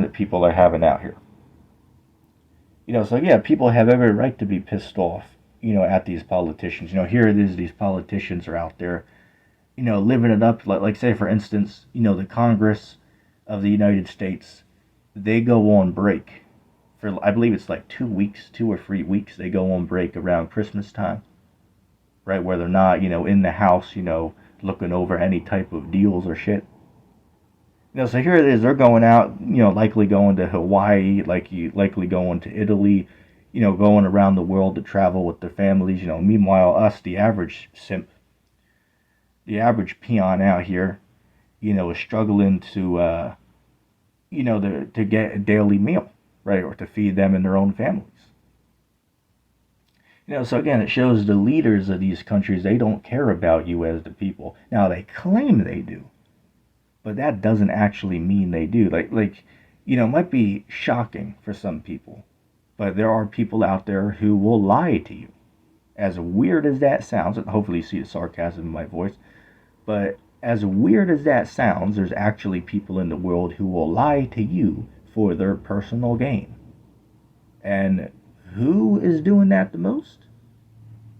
that people are having out here. So yeah, people have every right to be pissed off, at these politicians. Here it is, these politicians are out there, living it up. Like say, for instance, the Congress of the United States, they go on break for, I believe it's like 2 weeks, 2 or 3 weeks. They go on break around Christmas time, right? Where they're not, in the house, looking over any type of deals or shit. So here it is. They're going out, likely going to Hawaii, likely going to Italy, going around the world to travel with their families. Meanwhile, us, the average simp, the average peon out here, is struggling to get a daily meal, right, or to feed them and their own families. So again, it shows the leaders of these countries, they don't care about you as the people. Now they claim they do, but that doesn't actually mean they do. It might be shocking for some people, but there are people out there who will lie to you. As weird as that sounds, and hopefully you see the sarcasm in my voice, but as weird as that sounds, there's actually people in the world who will lie to you for their personal gain. And who is doing that the most?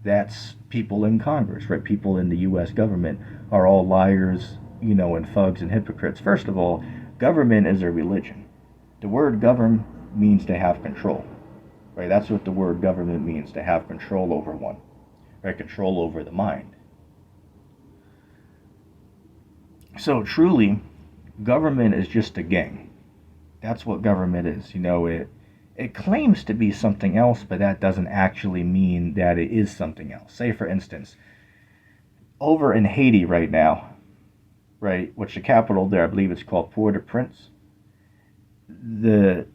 That's people in Congress, right? People in the U.S. government are all liars, and thugs and hypocrites. First of all, government is a religion. The word govern means to have control, right? That's what the word government means, to have control over one, right? Control over the mind. So truly, government is just a gang. That's what government is. It claims to be something else, but that doesn't actually mean that it is something else. Say, for instance, over in Haiti right now, right, which the capital there, I believe it's called Port-au-Prince, the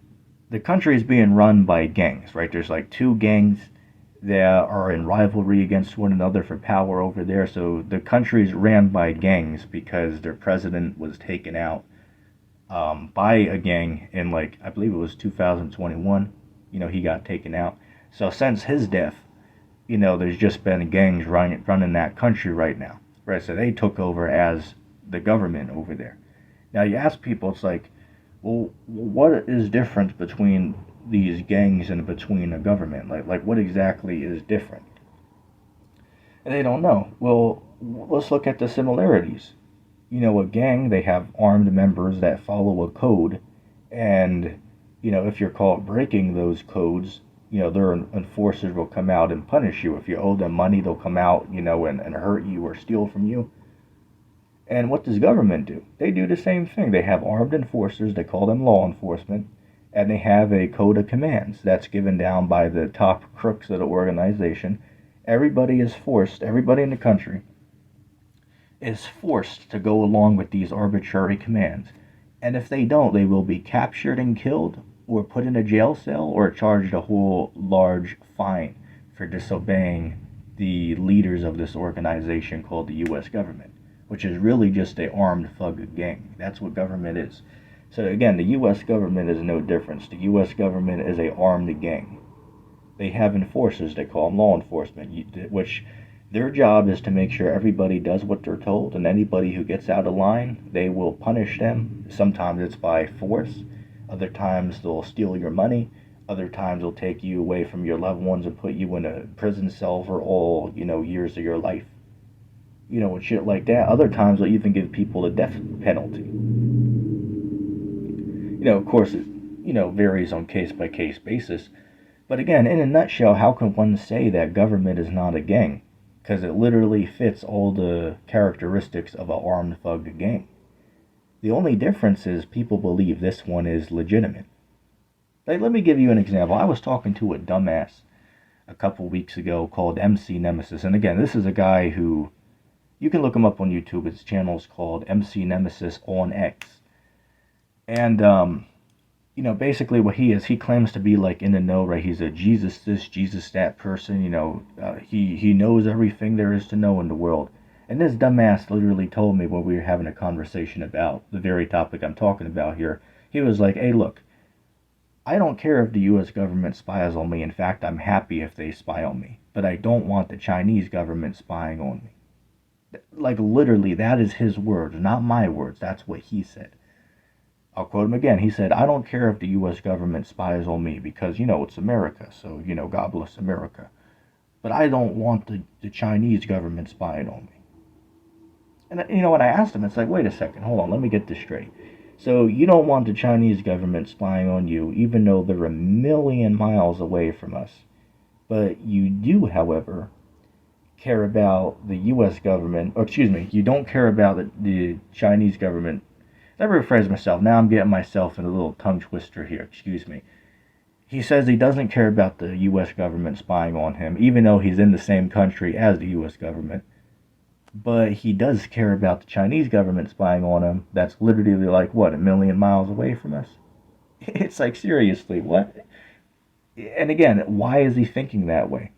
country is being run by gangs, right? There's like two gangs that are in rivalry against one another for power over there. So the country is ran by gangs because their president was taken out by a gang in, like, I believe it was 2021. He got taken out. So since his death, there's just been gangs running that country right now, right? So they took over as the government over there. Now you ask people, it's like, well, what is different between these gangs and between a government? Like what exactly is different? And they don't know. Well, let's look at the similarities. A gang, they have armed members that follow a code, and if you're caught breaking those codes, their enforcers will come out and punish you. If you owe them money, they'll come out, and hurt you or steal from you. And what does government do? They do the same thing. They have armed enforcers, they call them law enforcement, and they have a code of commands that's given down by the top crooks of the organization. Everybody in the country is forced to go along with these arbitrary commands. And if they don't, they will be captured and killed, or put in a jail cell, or charged a whole large fine for disobeying the leaders of this organization called the U.S. government, which is really just a armed thug gang. That's what government is. So again, the U.S. government is no difference. The U.S. government is a armed gang. They have enforcers, they call them law enforcement, which their job is to make sure everybody does what they're told, and anybody who gets out of line, they will punish them. Sometimes it's by force. Other times they'll steal your money. Other times they'll take you away from your loved ones and put you in a prison cell for all, years of your life. And shit like that. Other times they'll even give people a death penalty. Of course, it, varies on case-by-case basis. But again, in a nutshell, how can one say that government is not a gang? Because it literally fits all the characteristics of an armed thug gang. The only difference is people believe this one is legitimate. Like, let me give you an example. I was talking to a dumbass a couple weeks ago called MC Nemesis. And again, this is a guy who, you can look him up on YouTube. His channel is called MC Nemesis on X. And, basically what he is, he claims to be like in the know, right? He's a Jesus this, Jesus that person, he knows everything there is to know in the world. And this dumbass literally told me when we were having a conversation about the very topic I'm talking about here, he was like, hey, look, I don't care if the U.S. government spies on me. In fact, I'm happy if they spy on me. But I don't want the Chinese government spying on me. Like, literally, that is his words, not my words. That's what he said. I'll quote him again. He said, I don't care if the U.S. government spies on me because, it's America. So, God bless America. But I don't want the Chinese government spying on me. And, when I asked him, it's like, wait a second, hold on, let me get this straight. So you don't want the Chinese government spying on you, even though they're a million miles away from us. But you do, however, care about the U.S. government, or excuse me, you don't care about the Chinese government. Let me rephrase myself. Now I'm getting myself in a little tongue twister here. Excuse me. He says he doesn't care about the U.S. government spying on him, even though he's in the same country as the U.S. government. But he does care about the Chinese government spying on him. That's literally like, what, a million miles away from us? It's like, seriously, what? And again, why is he thinking that way?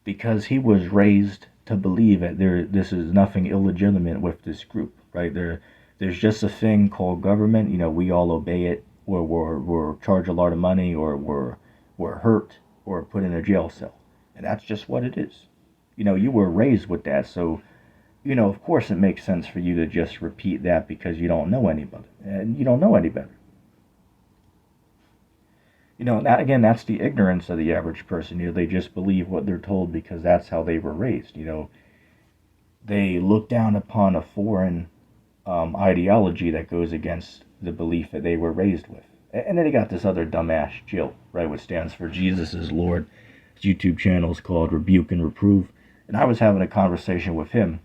Because he was raised to believe that this is nothing illegitimate with this group, right? There's just a thing called government. We all obey it, or we're charged a lot of money, or we're hurt, or put in a jail cell, and that's just what it is. You were raised with that, so of course it makes sense for you to just repeat that because you don't know anybody, and you don't know any better. That again, that's the ignorance of the average person. They just believe what they're told because that's how they were raised. They look down upon a foreign ideology that goes against the belief that they were raised with. And then they got this other dumbass Jill, right, which stands for Jesus is Lord. His YouTube channel is called Rebuke and Reprove. And I was having a conversation with him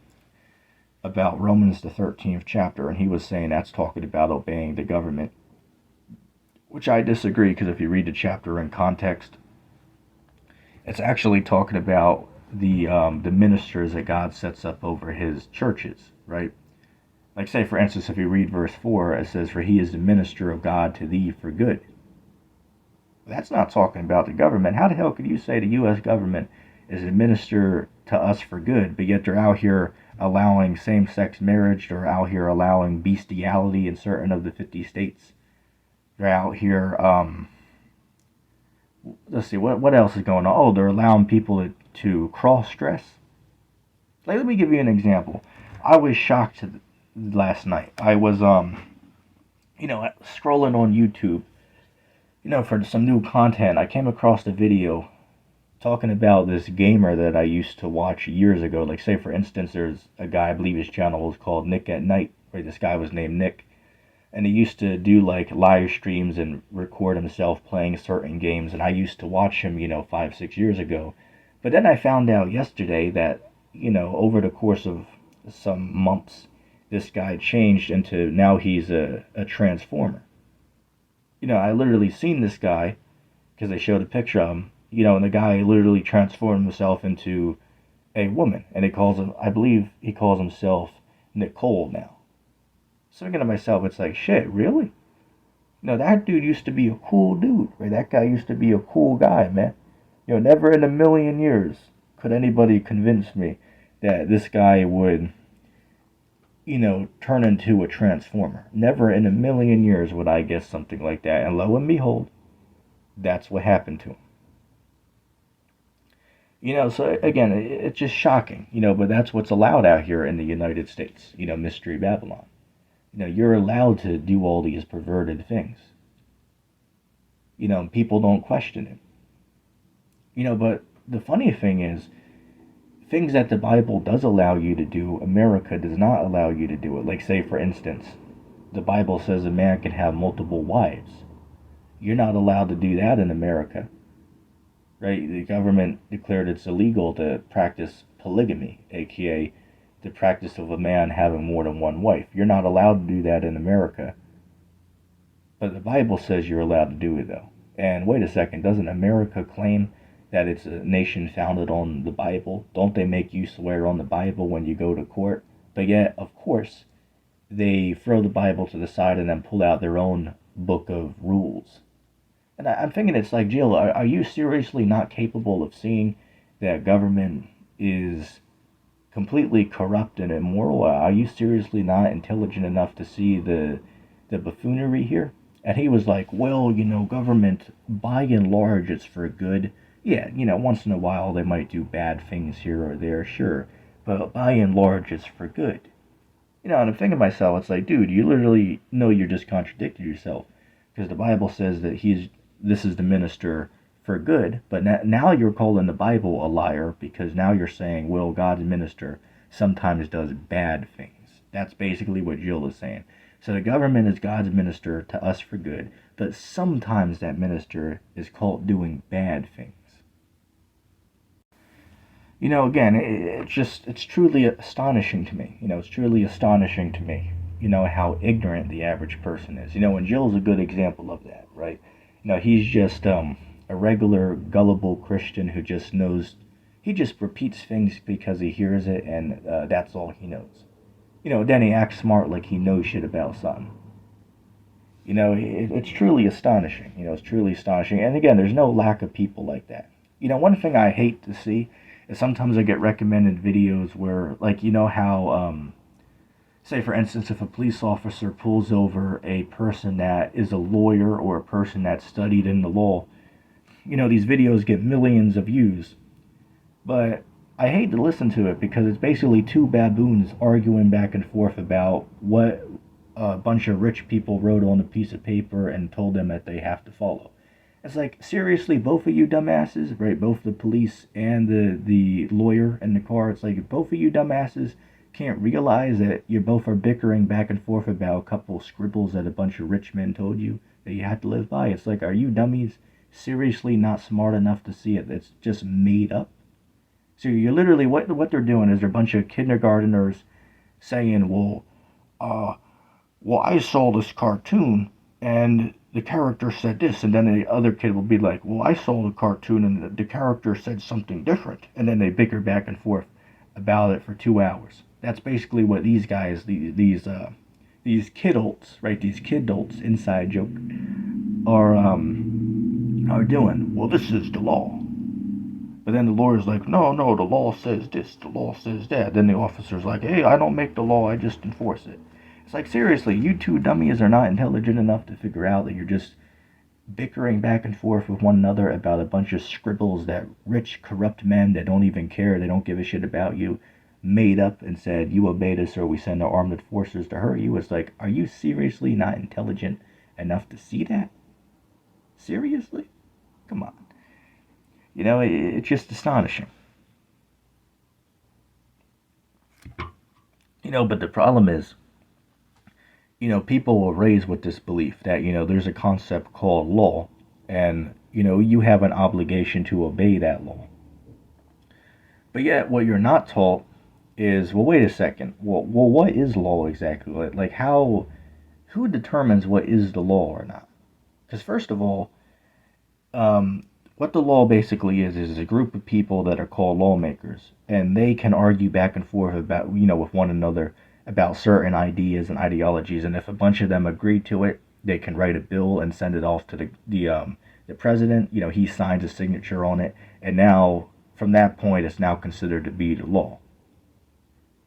about Romans the 13th chapter, and he was saying that's talking about obeying the government, which I disagree, because if you read the chapter in context, it's actually talking about the ministers that God sets up over his churches, right? Like, say, for instance, if you read verse 4, it says, for he is the minister of God to thee for good. That's not talking about the government. How the hell could you say the U.S. government is a minister to us for good, but yet they're out here allowing same-sex marriage, they're out here allowing bestiality in certain of the 50 states. They're out here, let's see, what else is going on? Oh, they're allowing people to cross-dress. Like, let me give you an example. I was shocked last night. I was, scrolling on YouTube, for some new content. I came across a video talking about this gamer that I used to watch years ago. Like, say, for instance, there's a guy, I believe his channel was called Nick at Night, where this guy was named Nick. And he used to do, like, live streams and record himself playing certain games. And I used to watch him, 5-6 years ago. But then I found out yesterday that, over the course of some months, this guy changed into, now he's a transformer. I literally seen this guy, because they showed a picture of him, and the guy literally transformed himself into a woman. And I believe he calls himself Nicole now. So thinking to myself, it's like, shit, really? That dude used to be a cool dude, right? That guy used to be a cool guy, man. Never in a million years could anybody convince me that this guy would, turn into a transformer. Never in a million years would I guess something like that. And lo and behold, that's what happened to him. So again, it's just shocking, but that's what's allowed out here in the United States, Mystery Babylon. You're allowed to do all these perverted things. People don't question it. But the funny thing is, things that the Bible does allow you to do, America does not allow you to do it. Like, say, for instance, the Bible says a man can have multiple wives. You're not allowed to do that in America. Right? The government declared it's illegal to practice polygamy, aka the practice of a man having more than one wife. You're not allowed to do that in America. But the Bible says you're allowed to do it, though. And wait a second, doesn't America claim that it's a nation founded on the Bible? Don't they make you swear on the Bible when you go to court? But yet, of course, they throw the Bible to the side and then pull out their own book of rules. And I'm thinking, it's like, Jill, are you seriously not capable of seeing that government is completely corrupt and immoral? Are you seriously not intelligent enough to see the buffoonery here? And he was like, well, government, by and large, it's for good. Yeah, once in a while they might do bad things here or there, sure. But by and large, it's for good. And I'm thinking to myself, it's like, dude, you literally know you're just contradicting yourself, because the Bible says that this is the minister for good, but now you're calling the Bible a liar because now you're saying, well, God's minister sometimes does bad things. That's basically what Jill is saying. So the government is God's minister to us for good, but sometimes that minister is caught doing bad things. Again, it's truly astonishing to me. It's truly astonishing to me, how ignorant the average person is. And Jill's a good example of that, right? He's just a regular, gullible Christian who just knows, he just repeats things because he hears it, and that's all he knows. Then he acts smart like he knows shit about something. It's truly astonishing. It's truly astonishing. And again, there's no lack of people like that. One thing I hate to see is sometimes I get recommended videos where, like, how, say for instance, if a police officer pulls over a person that is a lawyer or a person that's studied in the law, these videos get millions of views. But I hate to listen to it because it's basically two baboons arguing back and forth about what a bunch of rich people wrote on a piece of paper and told them that they have to follow. It's like, seriously, both of you dumbasses, right? Both the police and the lawyer in the car. It's like, both of you dumbasses can't realize that you both are bickering back and forth about a couple scribbles that a bunch of rich men told you that you had to live by. It's like, are you dummies seriously not smart enough to see it? It's just made up. So you're literally, what they're doing is they're a bunch of kindergarteners saying, well, I saw this cartoon and the character said this, and then the other kid will be like, well, I saw the cartoon and the character said something different, and then they bicker back and forth about it for 2 hours. That's basically what these guys, these kidults, right? These kidults, inside joke, are doing. Well, this is the law. But then the lawyer's like, no, the law says this, the law says that. Then the officer's like, hey, I don't make the law, I just enforce it. It's like, seriously, you two dummies are not intelligent enough to figure out that you're just bickering back and forth with one another about a bunch of scribbles that rich, corrupt men that don't even care, they don't give a shit about you, made up and said, you obey this or we send our armed forces to hurt you. It's like, are you seriously not intelligent enough to see that? Seriously? Come on. It's just astonishing. But the problem is, people were raised with this belief that, there's a concept called law, and, you have an obligation to obey that law. But yet, what you're not taught is, well, wait a second, well, what is law exactly? Like, who determines what is the law or not? Because first of all, what the law basically is a group of people that are called lawmakers, and they can argue back and forth about, with one another about certain ideas and ideologies, and if a bunch of them agree to it, they can write a bill and send it off to the president. He signs a signature on it, and now from that point, it's now considered to be the law.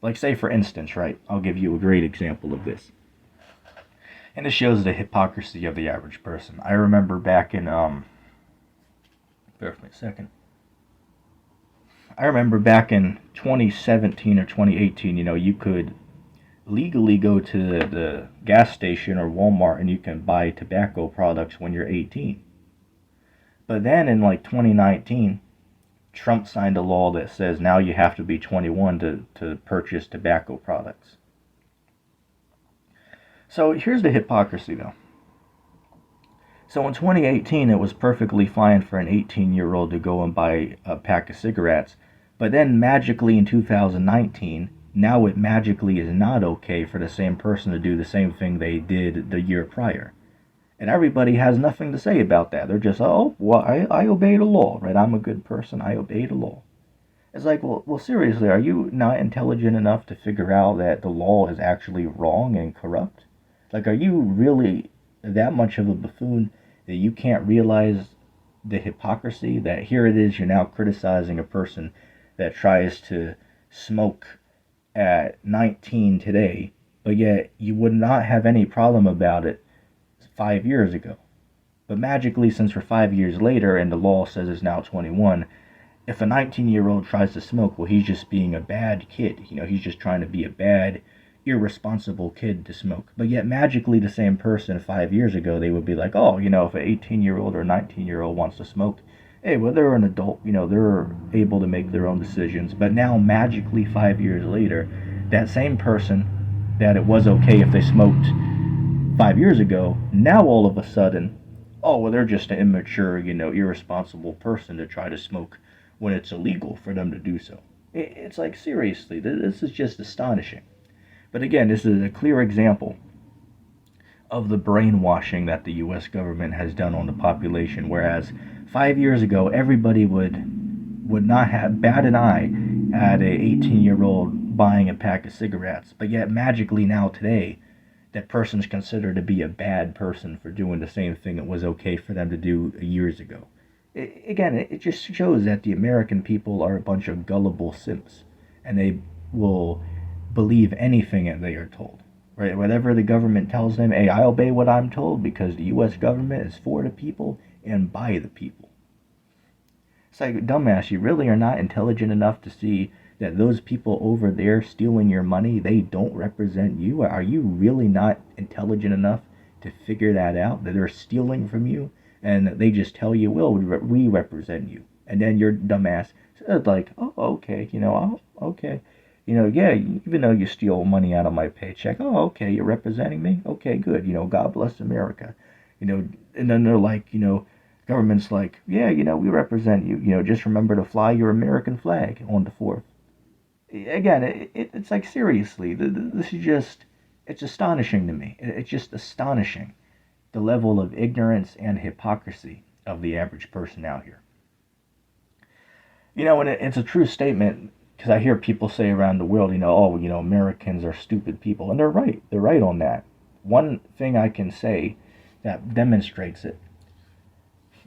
Like, say for instance, right? I'll give you a great example of this, and it shows the hypocrisy of the average person. I remember back in bear with me a second. I remember back in 2017 or 2018, you could legally go to the gas station or Walmart and you can buy tobacco products when you're 18. But then in like 2019, Trump signed a law that says now you have to be 21 to purchase tobacco products. So here's the hypocrisy though. So in 2018, it was perfectly fine for an 18-year-old to go and buy a pack of cigarettes. But then magically in 2019, now it magically is not okay for the same person to do the same thing they did the year prior. And everybody has nothing to say about that. They're just, oh, well, I obey the law, right? I'm a good person. I obey the law. It's like, well, seriously, are you not intelligent enough to figure out that the law is actually wrong and corrupt? Like, are you really that much of a buffoon that you can't realize the hypocrisy that here it is, you're now criticizing a person that tries to smoke at 19 today, but yet you would not have any problem about it 5 years ago. But magically, since we're 5 years later and the law says it's now 21, if a 19-year-old tries to smoke, well, he's just being a bad kid. He's just trying to be a bad, irresponsible kid to smoke. But yet, magically, the same person 5 years ago, they would be like, oh, if an 18-year-old or a 19-year-old wants to smoke, hey, well, they're an adult, they're able to make their own decisions. But now, magically, 5 years later, that same person that it was okay if they smoked 5 years ago, now all of a sudden, oh, well, they're just an immature, irresponsible person to try to smoke when it's illegal for them to do so. It's like, seriously, this is just astonishing. But again, this is a clear example of the brainwashing that the U.S. government has done on the population. Whereas 5 years ago, everybody would not have bat an eye at a 18-year-old buying a pack of cigarettes. But yet, magically now today, that person's considered to be a bad person for doing the same thing it was okay for them to do years ago. It just shows that the American people are a bunch of gullible simps, and they will believe anything that they are told. Right? Whatever the government tells them, hey, I obey what I'm told because the U.S. government is for the people and by the people. It's like, dumbass, you really are not intelligent enough to see that those people over there stealing your money, they don't represent you? Are you really not intelligent enough to figure that out, that they're stealing from you and they just tell you, well, we represent you? And then your dumbass says like, oh, okay, okay. Yeah, even though you steal money out of my paycheck, oh, okay, you're representing me? Okay, good. God bless America. And then they're like, government's like, yeah, we represent you. Just remember to fly your American flag on the 4th. Again, it's like, seriously, this is just, it's astonishing to me. It's just astonishing, the level of ignorance and hypocrisy of the average person out here. And it's a true statement, because I hear people say around the world, Americans are stupid people. And they're right. They're right on that. One thing I can say that demonstrates it,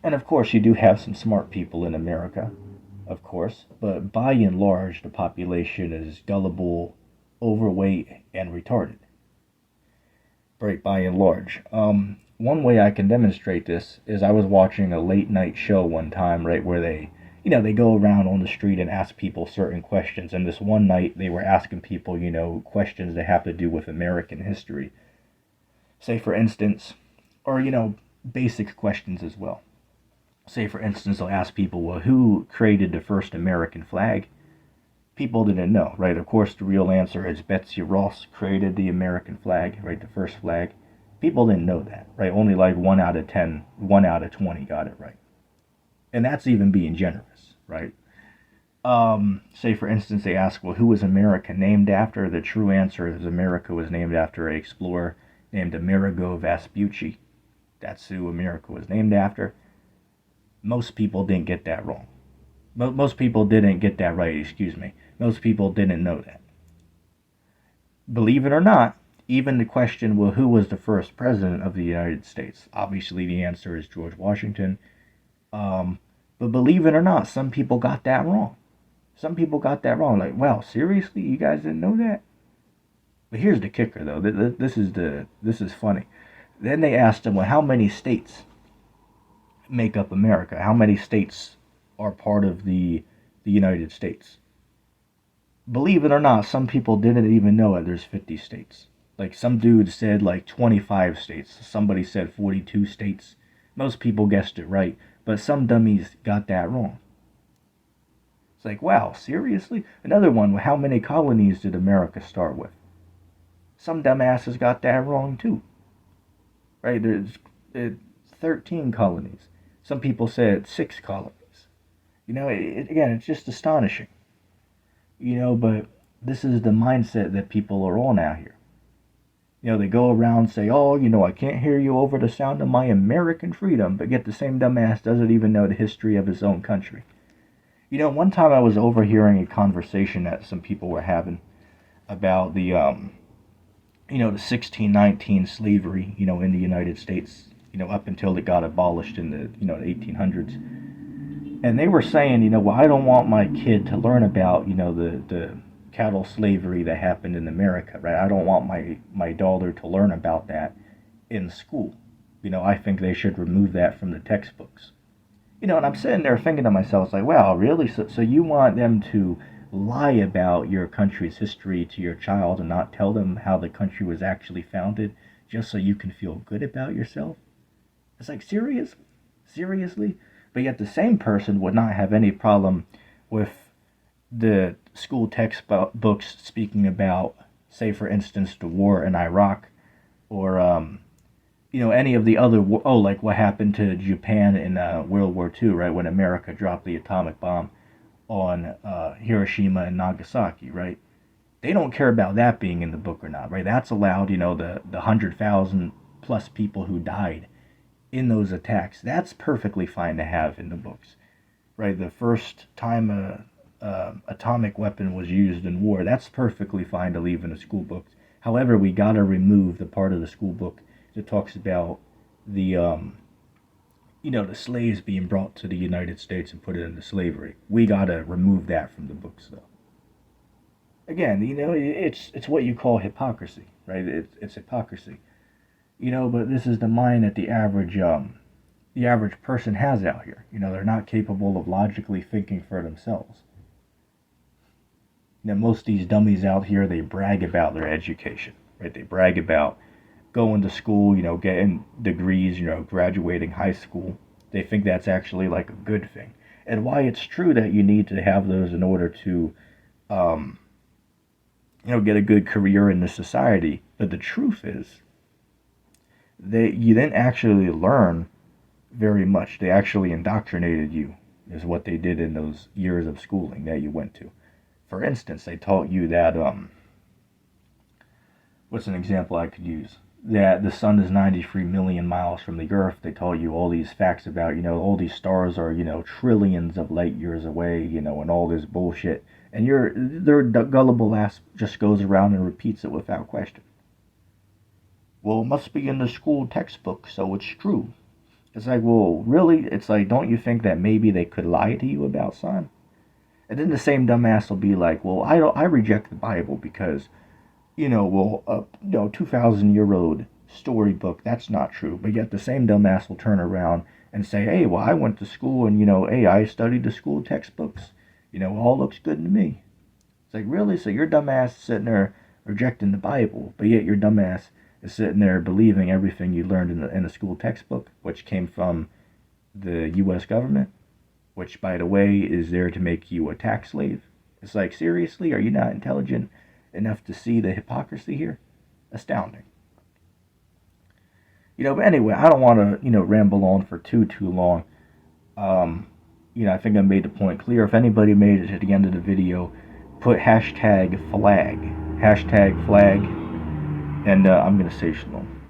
and of course you do have some smart people in America, of course, but by and large the population is gullible, overweight, and retarded. Right, by and large. One way I can demonstrate this is I was watching a late night show one time, right, where they go around on the street and ask people certain questions. And this one night they were asking people, questions that have to do with American history. Say, for instance, or, basic questions as well. Say, for instance, they'll ask people, well, who created the first American flag? People didn't know, right? Of course, the real answer is Betsy Ross created the American flag, right? The first flag. People didn't know that, right? Only like 1 out of 10, 1 out of 20 got it right. And that's even being generous, right? Say, for instance, they ask, well, who was America named after? The true answer is America was named after an explorer named Amerigo Vespucci. That's who America was named after. Most people didn't get that wrong. Most people didn't get that right, excuse me. Most people didn't know that. Believe it or not, even the question, well, who was the first president of the United States? Obviously, the answer is George Washington. But believe it or not, some people got that wrong. Some people got that wrong. Like, wow, seriously? You guys didn't know that? But here's the kicker, though. This is funny. Then they asked him, well, how many states make up America? How many states are part of the United States? Believe it or not, some people didn't even know that there's 50 states. Like, some dude said like 25 states. Somebody said 42 states. Most people guessed it right, but some dummies got that wrong. It's like, wow, seriously? Another one, how many colonies did America start with? Some dumbasses got that wrong too. Right? There's 13 colonies. Some people said 6 colonies. Again, it's just astonishing. But this is the mindset that people are on out here. They go around and say, oh, I can't hear you over the sound of my American freedom, but yet the same dumbass doesn't even know the history of his own country. One time I was overhearing a conversation that some people were having about the 1619 slavery, in the United States, up until it got abolished in the 1800s. And they were saying, well, I don't want my kid to learn about, the cattle slavery that happened in America, right? I don't want my daughter to learn about that in school. I think they should remove that from the textbooks. And I'm sitting there thinking to myself, it's like, wow, really? So you want them to lie about your country's history to your child and not tell them how the country was actually founded just so you can feel good about yourself? It's like, seriously? But yet the same person would not have any problem with the school textbooks speaking about, say, for instance, the war in Iraq, or any of the other like what happened to Japan in World War II, right, when America dropped the atomic bomb on Hiroshima and Nagasaki, right? They don't care about that being in the book or not, right? That's allowed, the 100,000 plus people who died in those attacks. That's perfectly fine to have in the books, right? The first time a atomic weapon was used in war, that's perfectly fine to leave in the school books. However, we gotta remove the part of the school book that talks about the the slaves being brought to the United States and put into slavery. We gotta remove that from the books, though. Again, it's what you call hypocrisy, right? It's hypocrisy, But this is the mind that the average person has out here. They're not capable of logically thinking for themselves. Most of these dummies out here, they brag about their education, right? They brag about going to school, getting degrees, graduating high school. They think that's actually like a good thing. And why it's true that you need to have those in order to, get a good career in the society. But the truth is, you didn't actually learn very much. They actually indoctrinated you, is what they did in those years of schooling that you went to. For instance, they taught you that, what's an example I could use? That the sun is 93 million miles from the earth. They taught you all these facts about, all these stars are, trillions of light years away, and all this bullshit. And their gullible ass just goes around and repeats it without question. Well, it must be in the school textbook, so it's true. It's like, well, really? It's like, don't you think that maybe they could lie to you about sun? And then the same dumbass will be like, well, I reject the Bible because 2,000-year-old storybook, that's not true. But yet the same dumbass will turn around and say, hey, well, I went to school and, hey, I studied the school textbooks. All looks good to me. It's like, really? So your dumbass is sitting there rejecting the Bible, but yet your dumbass is sitting there believing everything you learned in the school textbook, which came from the U.S. government, which, by the way, is there to make you a tax slave. It's like, seriously? Are you not intelligent enough to see the hypocrisy here? Astounding. But anyway, I don't want to, ramble on for too long. I think I made the point clear. If anybody made it to the end of the video, put #flag, and I'm going to say shalom.